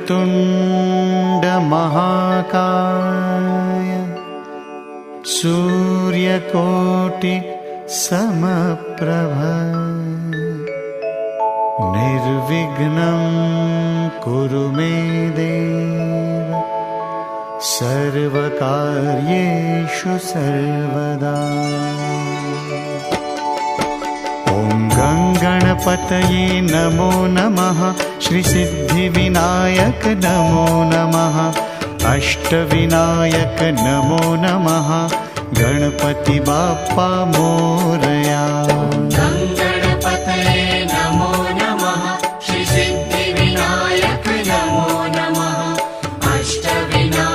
वक्रतुण्ड महाकाय सूर्यकोटि समप्रभ निर्विघ्नं कुरु मे देव सर्वकार्येषु सर्वदा। ॐ गणपतये नमो नमः, श्रीसिद्धिविनायक नमो नमः, अष्टविनायक नमो नमः, गणपति बाप्पा मोरया।